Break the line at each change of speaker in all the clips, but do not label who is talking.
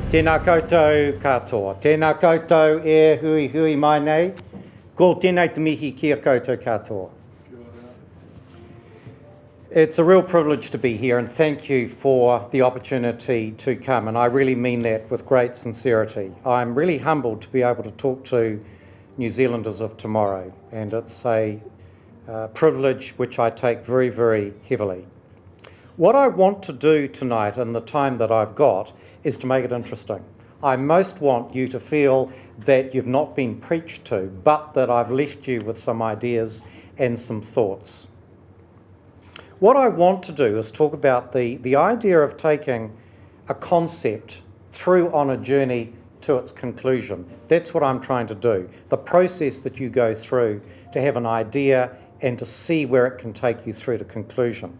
Tēnā koutou katoa. Tēnā koutou e hui hui mai nei. Ko tēnei te mihi kia koutou katoa. It's a real privilege to be here, and thank you for the opportunity to come, and I really mean that with great sincerity. I'm really humbled to be able to talk to New Zealanders of tomorrow, and it's a privilege which I take very, very heavily. What I want to do tonight in the time that I've got is to make it interesting. I most want you to feel that you've not been preached to, but that I've left you with some ideas and some thoughts. What I want to do is talk about the idea of taking a concept through on a journey to its conclusion. That's what I'm trying to do. The process that you go through to have an idea and to see where it can take you through to conclusion.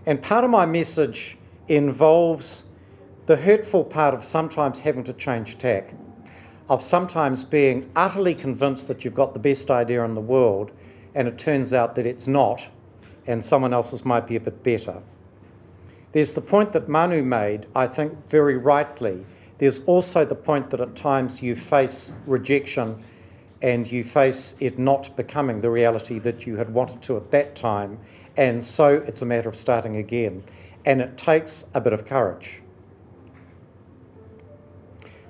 And part of my message involves the hurtful part of sometimes having to change tack, of sometimes being utterly convinced that you've got the best idea in the world and it turns out that it's not, and someone else's might be a bit better. There's the point that Manu made, I think very rightly. There's also the point that at times you face rejection and you face it not becoming the reality that you had wanted to at that time, and so it's a matter of starting again. And it takes a bit of courage.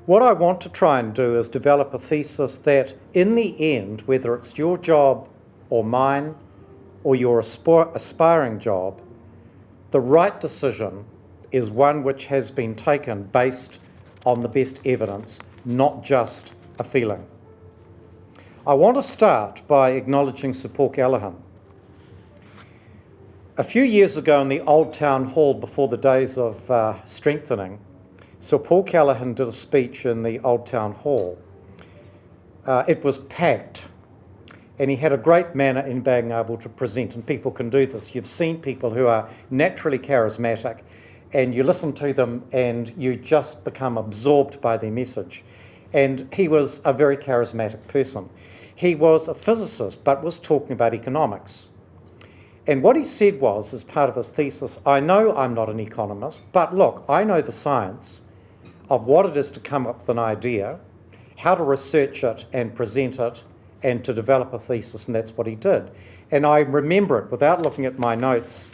What I want to try and do is develop a thesis that in the end, whether it's your job or mine or your aspiring job, the right decision is one which has been taken based on the best evidence, not just a feeling. I want to start by acknowledging Sir Paul Callaghan. A few years ago in the Old Town Hall, before the days of strengthening, Sir Paul Callaghan did a speech in the Old Town Hall. It was packed, and he had a great manner in being able to present, and people can do this. You've seen people who are naturally charismatic, and you listen to them and you just become absorbed by their message. And he was a very charismatic person. He was a physicist, but was talking about economics. And what he said was, as part of his thesis, I know I'm not an economist, but look, I know the science of what it is to come up with an idea, how to research it and present it, and to develop a thesis, and that's what he did. And I remember it without looking at my notes.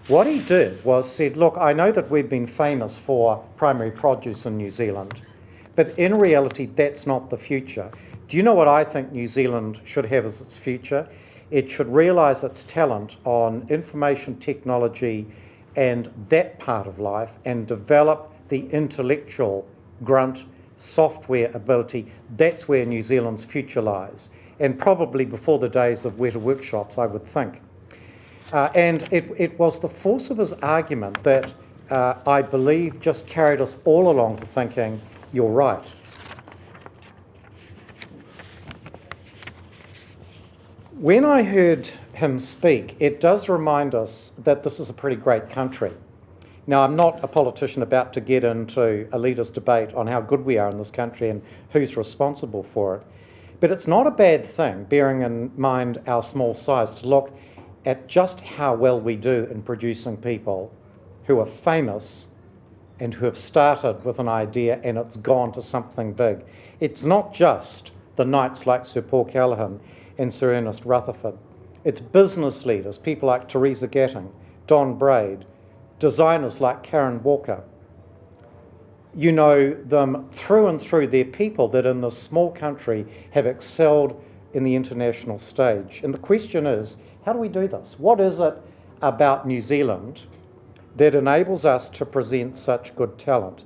What he did was said, look, I know that we've been famous for primary produce in New Zealand, but in reality, that's not the future. Do you know what I think New Zealand should have as its future? It should realise its talent on information technology and that part of life and develop the intellectual grunt software ability. That's where New Zealand's future lies, and probably before the days of Weta workshops, I would think. And it was the force of his argument that I believe just carried us all along to thinking, you're right. When I heard him speak, it does remind us that this is a pretty great country. Now, I'm not a politician about to get into a leaders' debate on how good we are in this country and who's responsible for it, but it's not a bad thing, bearing in mind our small size, to look at just how well we do in producing people who are famous and who have started with an idea and it's gone to something big. It's not just the knights like Sir Paul Callaghan and Sir Ernest Rutherford. It's business leaders, people like Teresa Gatting, Don Braid, designers like Karen Walker. You know them through and through. They're people that in this small country have excelled in the international stage. And the question is, how do we do this? What is it about New Zealand that enables us to present such good talent?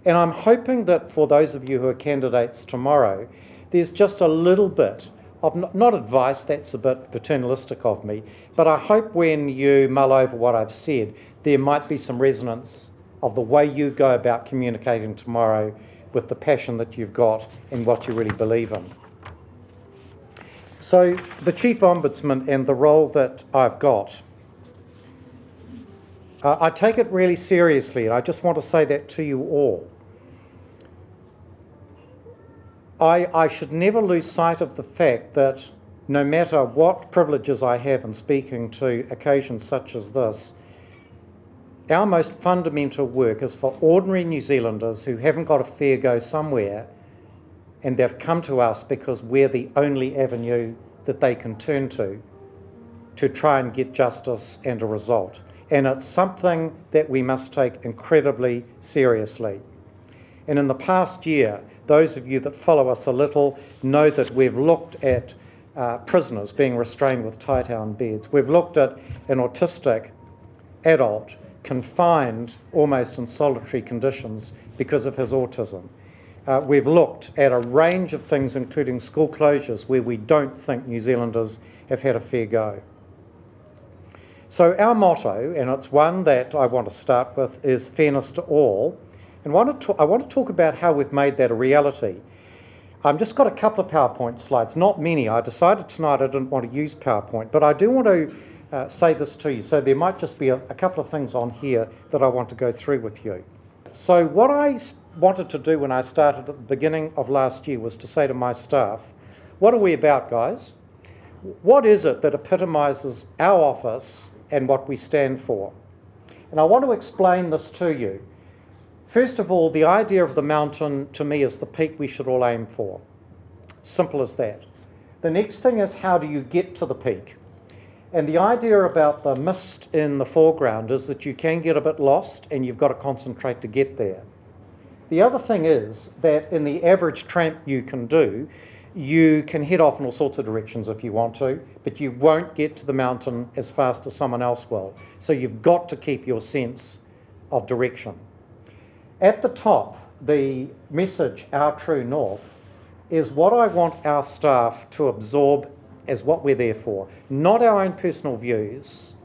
And I'm hoping that for those of you who are candidates tomorrow, there's just a little bit of, not advice, that's a bit paternalistic of me, but I hope when you mull over what I've said, there might be some resonance of the way you go about communicating tomorrow with the passion that you've got and what you really believe in. So the Chief Ombudsman and the role that I've got, I take it really seriously, and I just want to say that to you all. I should never lose sight of the fact that no matter what privileges I have in speaking to occasions such as this, our most fundamental work is for ordinary New Zealanders who haven't got a fair go somewhere, and they've come to us because we're the only avenue that they can turn to try and get justice and a result. And it's something that we must take incredibly seriously. And in the past year, those of you that follow us a little know that we've looked at prisoners being restrained with tie-down beds. We've looked at an autistic adult confined almost in solitary conditions because of his autism. We've looked at a range of things, including school closures, where we don't think New Zealanders have had a fair go. So our motto, and it's one that I want to start with, is fairness to all. And I want to talk about how we've made that a reality. I've just got a couple of PowerPoint slides, not many. I decided tonight I didn't want to use PowerPoint, but I do want to say this to you. So there might just be a couple of things on here that I want to go through with you. So what I wanted to do when I started at the beginning of last year was to say to my staff, what are we about, guys? What is it that epitomises our office and what we stand for? And I want to explain this to you. First of all, the idea of the mountain to me is the peak we should all aim for. Simple as that. The next thing is, how do you get to the peak? And the idea about the mist in the foreground is that you can get a bit lost and you've got to concentrate to get there. The other thing is that in the average tramp you can do, you can head off in all sorts of directions if you want to, but you won't get to the mountain as fast as someone else will. So you've got to keep your sense of direction. At the top, the message, Our True North, is what I want our staff to absorb as what we're there for. Not our own personal views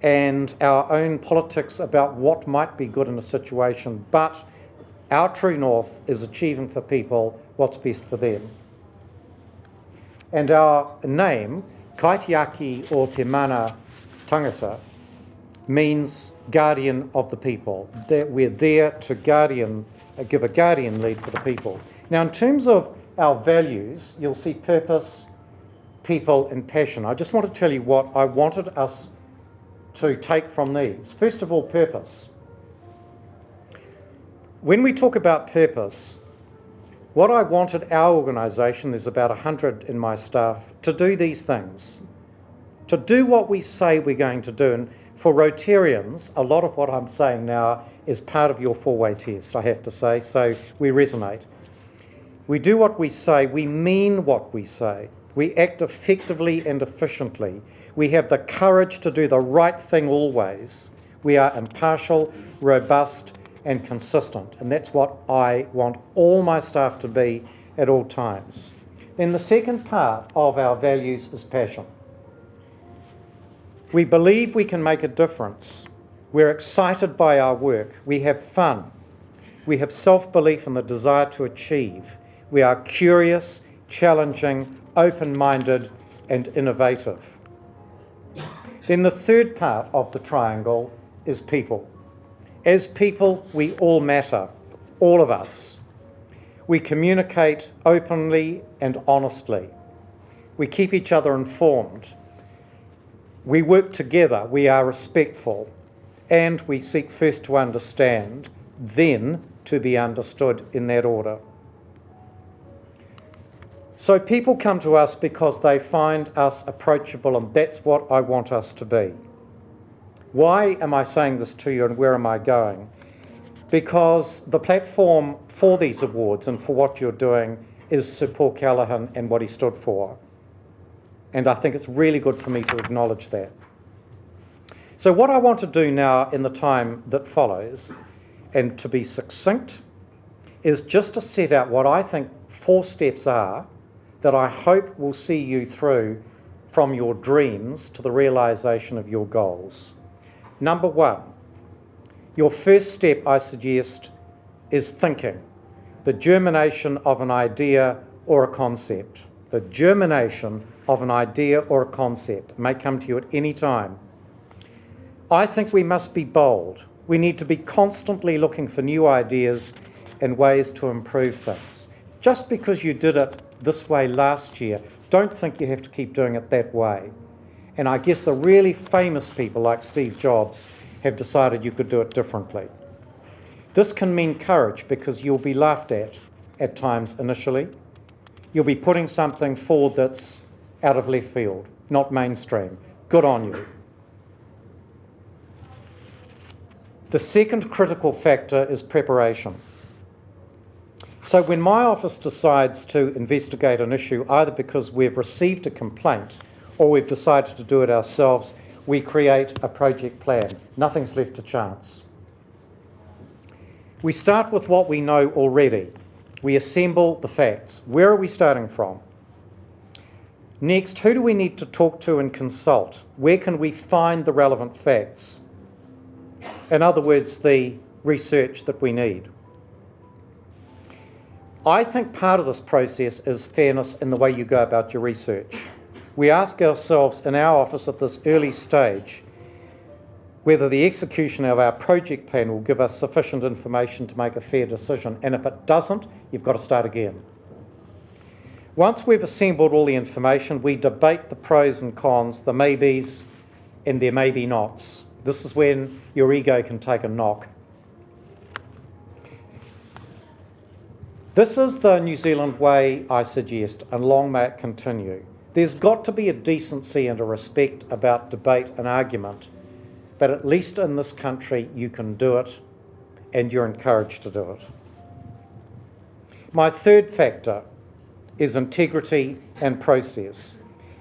and our own politics about what might be good in a situation, but our true north is achieving for people what's best for them. And our name, Kaitiaki o Te Mana Tangata, means guardian of the people, that we're there to give a guardian lead for the people. Now, in terms of our values, you'll see purpose, people and passion. I just want to tell you what I wanted us to take from these. First of all, purpose. When we talk about purpose, what I wanted our organisation, there's about 100 in my staff, to do these things, to do what we say we're going to do. And for Rotarians, a lot of what I'm saying now is part of your four-way test, I have to say, so we resonate. We do what we say, we mean what we say. We act effectively and efficiently. We have the courage to do the right thing always. We are impartial, robust, and consistent. And that's what I want all my staff to be at all times. Then the second part of our values is passion. We believe we can make a difference. We're excited by our work. We have fun. We have self-belief and the desire to achieve. We are curious, challenging, open-minded, and innovative. Then the third part of the triangle is people. As people, we all matter, all of us. We communicate openly and honestly. We keep each other informed. We work together, we are respectful, and we seek first to understand, then to be understood in that order. So people come to us because they find us approachable, and that's what I want us to be. Why am I saying this to you and where am I going? Because the platform for these awards and for what you're doing is Sir Paul Callaghan and what he stood for. And I think it's really good for me to acknowledge that. So what I want to do now in the time that follows, and to be succinct, is just to set out what I think 4 steps are that I hope will see you through from your dreams to the realisation of your goals. Number 1, your first step, I suggest, is thinking. The germination of an idea or a concept. The germination of an idea or a concept. It may come to you at any time. I think we must be bold. We need to be constantly looking for new ideas and ways to improve things. Just because you did it this way last year, don't think you have to keep doing it that way. And I guess the really famous people like Steve Jobs have decided you could do it differently. This can mean courage because you'll be laughed at times initially. You'll be putting something forward that's out of left field, not mainstream. Good on you. The second critical factor is preparation. So when my office decides to investigate an issue, either because we've received a complaint or we've decided to do it ourselves, we create a project plan. Nothing's left to chance. We start with what we know already. We assemble the facts. Where are we starting from? Next, who do we need to talk to and consult? Where can we find the relevant facts? In other words, the research that we need. I think part of this process is fairness in the way you go about your research. We ask ourselves in our office at this early stage whether the execution of our project plan will give us sufficient information to make a fair decision, and if it doesn't, you've got to start again. Once we've assembled all the information, we debate the pros and cons, the maybes and their maybe nots. This is when your ego can take a knock. This is the New Zealand way, I suggest, and long may it continue. There's got to be a decency and a respect about debate and argument, but at least in this country you can do it and you're encouraged to do it. My third factor is integrity and process.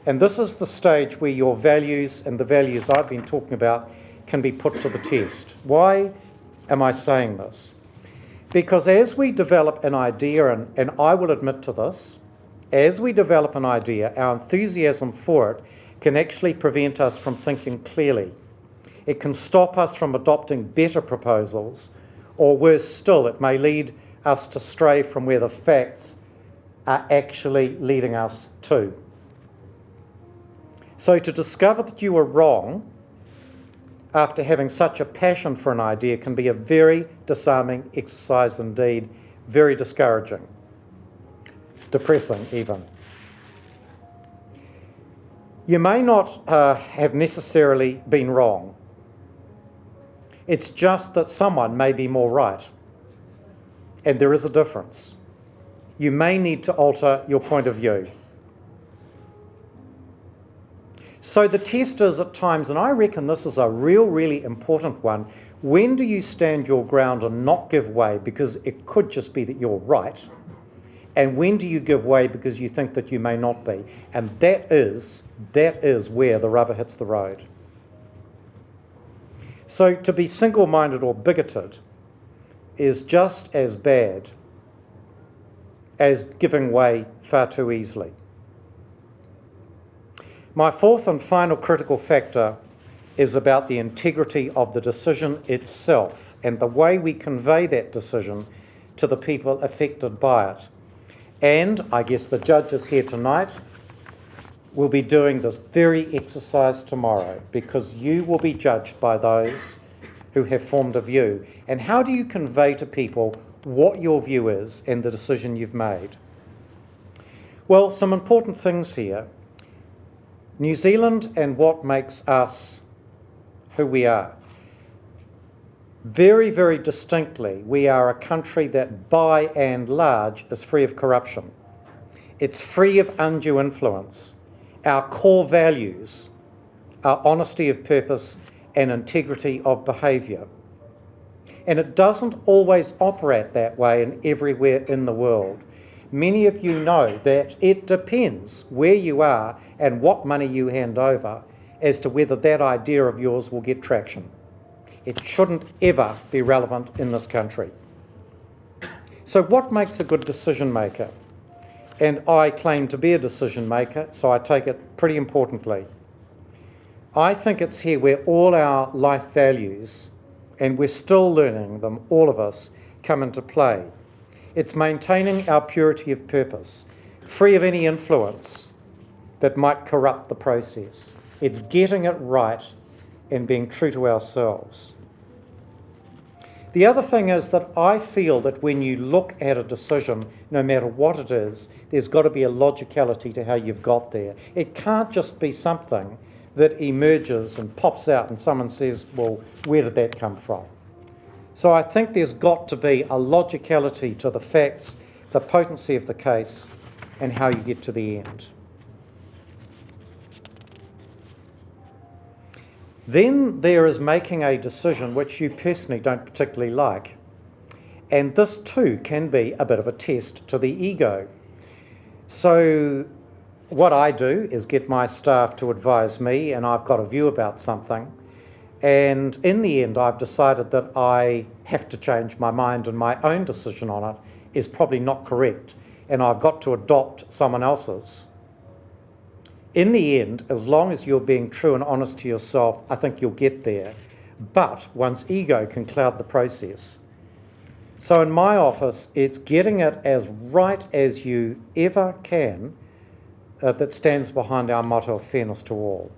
And this is the stage where your values and the values I've been talking about can be put to the test. Why am I saying this? Because as we develop an idea, and I will admit to this, as we develop an idea, our enthusiasm for it can actually prevent us from thinking clearly. It can stop us from adopting better proposals, or worse still, it may lead us to stray from where the facts are actually leading us to. So to discover that you were wrong after having such a passion for an idea can be a very disarming exercise indeed, very discouraging, depressing even. You may not have necessarily been wrong. It's just that someone may be more right, and there is a difference. You may need to alter your point of view. So the test is at times, and I reckon this is a really important one, when do you stand your ground and not give way because it could just be that you're right? And when do you give way because you think that you may not be? And that is where the rubber hits the road. So to be single-minded or bigoted is just as bad as giving way far too easily. My fourth and final critical factor is about the integrity of the decision itself and the way we convey that decision to the people affected by it. And I guess the judges here tonight will be doing this very exercise tomorrow because you will be judged by those who have formed a view. And how do you convey to people what your view is and the decision you've made? Well, some important things here. New Zealand and what makes us who we are. Very distinctly, we are a country that by and large is free of corruption. It's free of undue influence. Our core values are honesty of purpose and integrity of behaviour. And it doesn't always operate that way in everywhere in the world. Many of you know that it depends where you are and what money you hand over as to whether that idea of yours will get traction. It shouldn't ever be relevant in this country. So what makes a good decision maker? And I claim to be a decision maker, so I take it pretty importantly. I think it's here where all our life values, and we're still learning them, all of us, come into play. It's maintaining our purity of purpose, free of any influence that might corrupt the process. It's getting it right and being true to ourselves. The other thing is that I feel that when you look at a decision, no matter what it is, there's got to be a logicality to how you've got there. It can't just be something that emerges and pops out and someone says, well, where did that come from? So I think there's got to be a logicality to the facts, the potency of the case, and how you get to the end. Then there is making a decision which you personally don't particularly like. And this too can be a bit of a test to the ego. So what I do is get my staff to advise me, and I've got a view about something. And in the end, I've decided that I have to change my mind, and my own decision on it is probably not correct, and I've got to adopt someone else's. In the end, as long as you're being true and honest to yourself, I think you'll get there. But one's ego can cloud the process. So in my office, it's getting it as right as you ever can that stands behind our motto of fairness to all.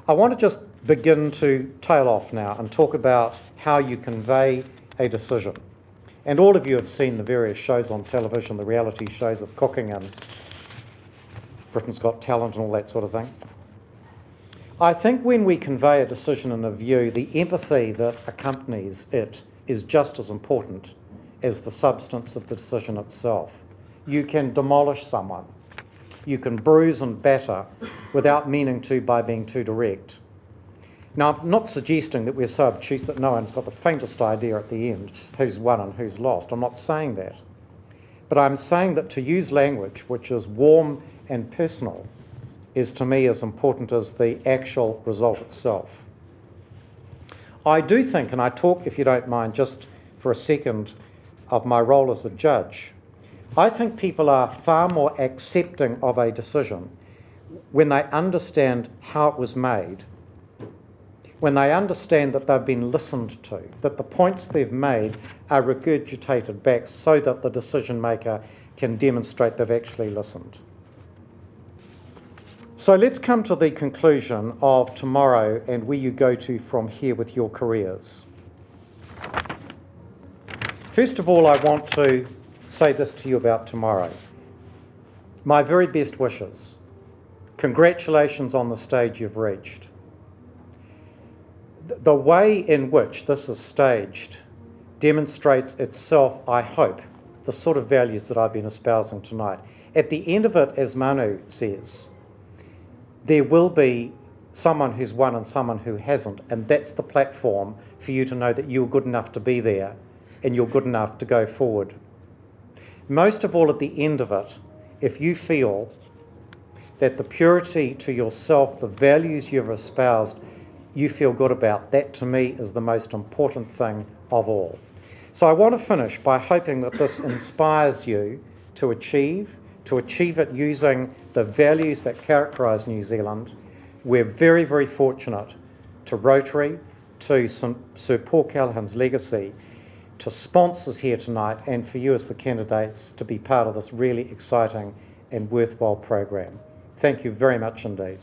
I want to just begin to tail off now and talk about how you convey a decision. And all of you have seen the various shows on television, the reality shows of cooking and Britain's Got Talent and all that sort of thing. I think when we convey a decision and a view, the empathy that accompanies it is just as important as the substance of the decision itself. You can demolish someone. You can bruise and batter without meaning to by being too direct. Now, I'm not suggesting that we're so obtuse that no one's got the faintest idea at the end who's won and who's lost. I'm not saying that. But I'm saying that to use language which is warm and personal is to me as important as the actual result itself. I do think, and I talk, if you don't mind, just for a second of my role as a judge, I think people are far more accepting of a decision when they understand how it was made, when they understand that they've been listened to, that the points they've made are regurgitated back so that the decision maker can demonstrate they've actually listened. So let's come to the conclusion of tomorrow and where you go to from here with your careers. First of all, I want to say this to you about tomorrow. My very best wishes. Congratulations on the stage you've reached. The way in which this is staged demonstrates itself, I hope, the sort of values that I've been espousing tonight. At the end of it, as Manu says, there will be someone who's won and someone who hasn't, and that's the platform for you to know that you're good enough to be there and you're good enough to go forward. Most of all, at the end of it, if you feel that the purity to yourself, the values you've espoused, you feel good about, that to me is the most important thing of all. So I want to finish by hoping that this inspires you to achieve it using the values that characterise New Zealand. We're very, very fortunate to Rotary, to Sir Paul Callaghan's legacy, to sponsors here tonight, and for you as the candidates to be part of this really exciting and worthwhile program. Thank you very much indeed.